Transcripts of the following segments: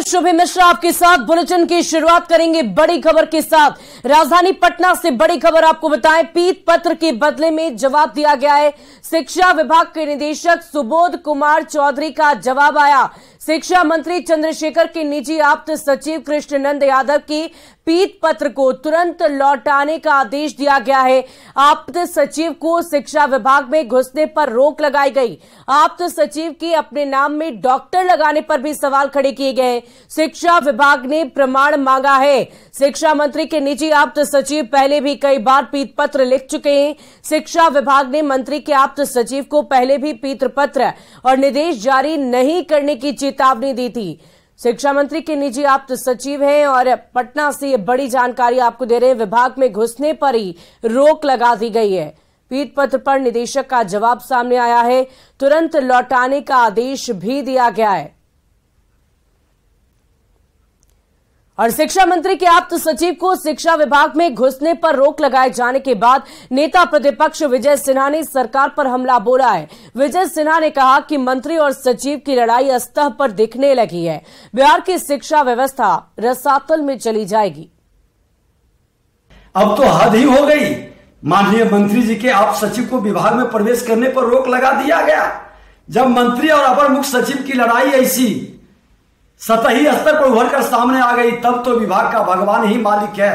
शुभ मिश्रा आपके साथ बुलेटिन की शुरुआत करेंगे बड़ी खबर के साथ। राजधानी पटना से बड़ी खबर आपको बताएं, पीत पत्र के बदले में जवाब दिया गया है। शिक्षा विभाग के निदेशक सुबोध कुमार चौधरी का जवाब आया। शिक्षा मंत्री चंद्रशेखर के निजी आप्त सचिव कृष्णनंद यादव की पीत पत्र को तुरंत लौटाने का आदेश दिया गया है। आप्त सचिव को शिक्षा विभाग में घुसने पर रोक लगाई गई। आप्त सचिव के अपने नाम में डॉक्टर लगाने पर भी सवाल खड़े किए गए। शिक्षा विभाग ने प्रमाण मांगा है। शिक्षा मंत्री के निजी आप्त सचिव पहले भी कई बार पीत पत्र लिख चुके हैं। शिक्षा विभाग ने मंत्री के आप्त सचिव को पहले भी पीत पत्र और निर्देश जारी नहीं करने की चेतावनी दी थी। शिक्षा मंत्री के निजी आप्त सचिव हैं और पटना से ये बड़ी जानकारी आपको दे रहे हैं। विभाग में घुसने पर ही रोक लगा दी गई है। पीत पत्र पर निदेशक का जवाब सामने आया है। तुरंत लौटाने का आदेश भी दिया गया है। और शिक्षा मंत्री के आप्त सचिव को शिक्षा विभाग में घुसने पर रोक लगाए जाने के बाद नेता प्रतिपक्ष विजय सिन्हा ने सरकार पर हमला बोला है। विजय सिन्हा ने कहा कि मंत्री और सचिव की लड़ाई सतह पर दिखने लगी है। बिहार की शिक्षा व्यवस्था रसातल में चली जाएगी। अब तो हद ही हो गई। माननीय मंत्री जी के आप्त सचिव को विभाग में प्रवेश करने पर रोक लगा दिया गया। जब मंत्री और अपर मुख्य सचिव की लड़ाई ऐसी सतही स्तर पर उभर कर सामने आ गई, तब तो विभाग का भगवान ही मालिक है।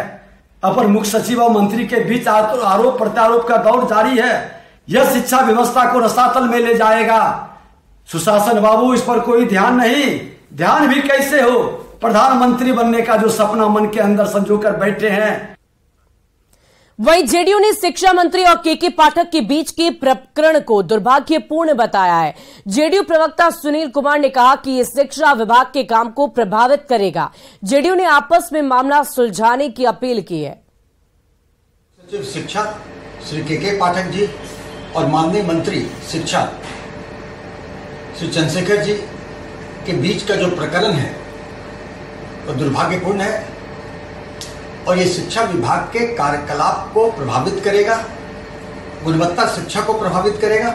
अपर मुख्य सचिव और मंत्री के बीच आरोप प्रत्यारोप का दौर जारी है। यह शिक्षा व्यवस्था को रसातल में ले जाएगा। सुशासन बाबू, इस पर कोई ध्यान नहीं। ध्यान भी कैसे हो, प्रधानमंत्री बनने का जो सपना मन के अंदर संजोकर बैठे हैं। वहीं जेडीयू ने शिक्षा मंत्री और केके पाठक के बीच के प्रकरण को दुर्भाग्यपूर्ण बताया है। जेडीयू प्रवक्ता सुनील कुमार ने कहा कि यह शिक्षा विभाग के काम को प्रभावित करेगा। जेडीयू ने आपस में मामला सुलझाने की अपील की है। सचिव शिक्षा श्री केके पाठक जी और माननीय मंत्री शिक्षा श्री चंद्रशेखर जी के बीच का जो प्रकरण है वो दुर्भाग्यपूर्ण है और ये शिक्षा विभाग के कार्यकलाप को प्रभावित करेगा, गुणवत्ता शिक्षा को प्रभावित करेगा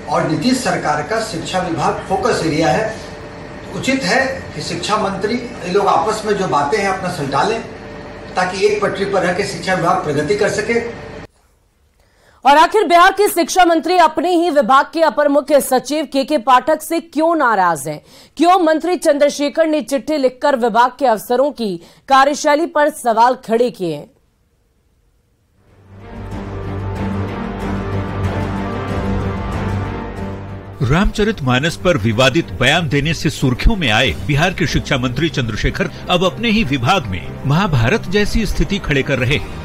और नीतीश सरकार का शिक्षा विभाग फोकस एरिया है। उचित है कि शिक्षा मंत्री ये लोग आपस में जो बातें हैं अपना सुलझा लें ताकि एक पटरी पर रह के शिक्षा विभाग प्रगति कर सके। और आखिर बिहार के शिक्षा मंत्री अपने ही विभाग के अपर मुख्य सचिव केके पाठक से क्यों नाराज हैं? क्यों मंत्री चंद्रशेखर ने चिट्ठी लिखकर विभाग के अफसरों की कार्यशैली पर सवाल खड़े किए हैं? रामचरितमानस पर विवादित बयान देने से सुर्खियों में आए बिहार के शिक्षा मंत्री चंद्रशेखर अब अपने ही विभाग में महाभारत जैसी स्थिति खड़े कर रहे हैं।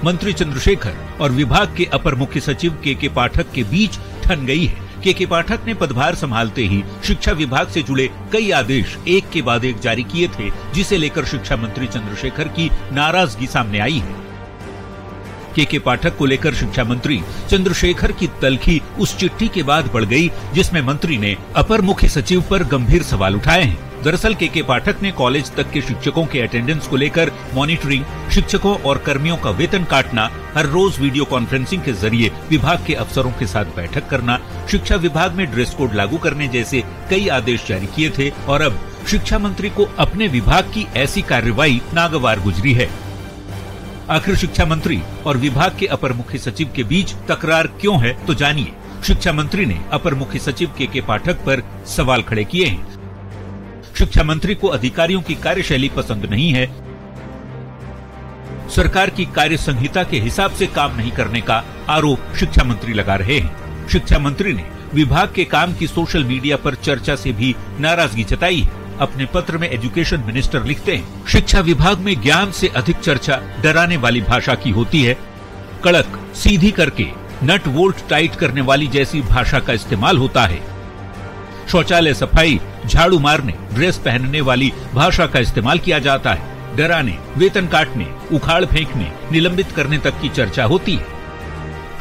मंत्री चंद्रशेखर और विभाग के अपर मुख्य सचिव केके पाठक के बीच ठन गई है। केके पाठक ने पदभार संभालते ही शिक्षा विभाग से जुड़े कई आदेश एक के बाद एक जारी किए थे, जिसे लेकर शिक्षा मंत्री चंद्रशेखर की नाराजगी सामने आई है। केके पाठक को लेकर शिक्षा मंत्री चंद्रशेखर की तल्खी उस चिट्ठी के बाद बढ़ गई, जिसमें मंत्री ने अपर मुख्य सचिव पर गंभीर सवाल उठाए हैं। दरअसल केके पाठक ने कॉलेज तक के शिक्षकों के अटेंडेंस को लेकर मॉनिटरिंग, शिक्षकों और कर्मियों का वेतन काटना, हर रोज वीडियो कॉन्फ्रेंसिंग के जरिए विभाग के अफसरों के साथ बैठक करना, शिक्षा विभाग में ड्रेस कोड लागू करने जैसे कई आदेश जारी किए थे और अब शिक्षा मंत्री को अपने विभाग की ऐसी कार्रवाई नागवार गुजरी है। आखिर शिक्षा मंत्री और विभाग के अपर मुख्य सचिव के बीच तकरार क्यों है, तो जानिए। शिक्षा मंत्री ने अपर मुख्य सचिव केके पाठक पर सवाल खड़े किए हैं। शिक्षा मंत्री को अधिकारियों की कार्यशैली पसंद नहीं है। सरकार की कार्य संहिता के हिसाब से काम नहीं करने का आरोप शिक्षा मंत्री लगा रहे हैं। शिक्षा मंत्री ने विभाग के काम की सोशल मीडिया पर चर्चा से भी नाराजगी जताई है। अपने पत्र में एजुकेशन मिनिस्टर लिखते हैं, शिक्षा विभाग में ज्ञान से अधिक चर्चा डराने वाली भाषा की होती है। कड़क, सीधी करके नट वोल्ट टाइट करने वाली जैसी भाषा का इस्तेमाल होता है। शौचालय सफाई, झाड़ू मारने, ड्रेस पहनने वाली भाषा का इस्तेमाल किया जाता है। डराने, वेतन काटने, उखाड़ फेंकने, निलंबित करने तक की चर्चा होती है।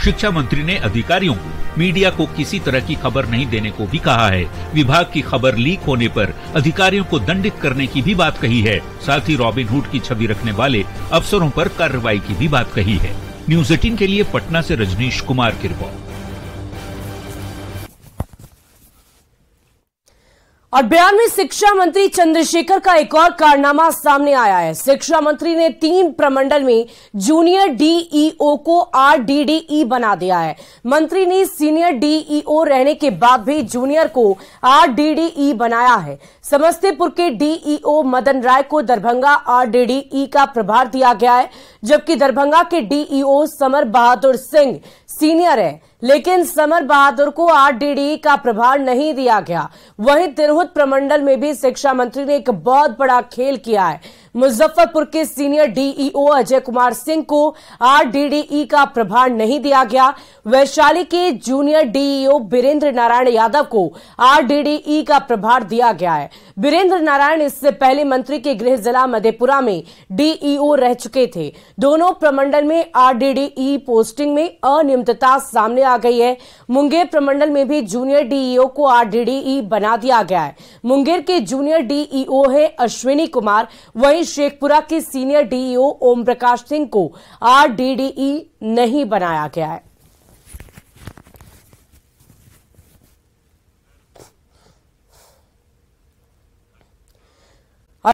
शिक्षा मंत्री ने अधिकारियों को मीडिया को किसी तरह की खबर नहीं देने को भी कहा है। विभाग की खबर लीक होने पर अधिकारियों को दंडित करने की भी बात कही है। साथ ही रॉबिनहुड की छवि रखने वाले अफसरों पर कार्रवाई की भी बात कही है। न्यूज 18 के लिए पटना से रजनीश कुमार की रिपोर्ट। और बयान में शिक्षा मंत्री चंद्रशेखर का एक और कारनामा सामने आया है। शिक्षा मंत्री ने 3 प्रमंडल में जूनियर डीईओ को आरडीडीई बना दिया है। मंत्री ने सीनियर डीईओ रहने के बाद भी जूनियर को आरडीडीई बनाया है। समस्तीपुर के डीईओ मदन राय को दरभंगा आरडीडीई का प्रभार दिया गया है, जबकि दरभंगा के DEO summer Bahadur Singh senior है, लेकिन समर बहादुर को आरडीडीई का प्रभार नहीं दिया गया। वहीं तिरहुत प्रमंडल में भी शिक्षा मंत्री ने एक बहुत बड़ा खेल किया है। मुजफ्फरपुर के सीनियर डीईओ अजय कुमार सिंह को आरडीडीई का प्रभार नहीं दिया गया। वैशाली के जूनियर डीईओ बीरेंद्र नारायण यादव को आरडीडीई का प्रभार दिया गया है। बीरेंद्र नारायण इससे पहले मंत्री के गृह जिला मधेपुरा में डीईओ रह चुके थे। दोनों प्रमंडल में आरडीडीई पोस्टिंग में अनियमितता सामने आ गई है। मुंगेर प्रमंडल में भी जूनियर डीईओ को आरडीडीई बना दिया गया है। मुंगेर के जूनियर डीईओ है अश्विनी कुमार। वहीं शेखपुरा के सीनियर डीईओ ओम प्रकाश सिंह को आरडीडीई नहीं बनाया गया है।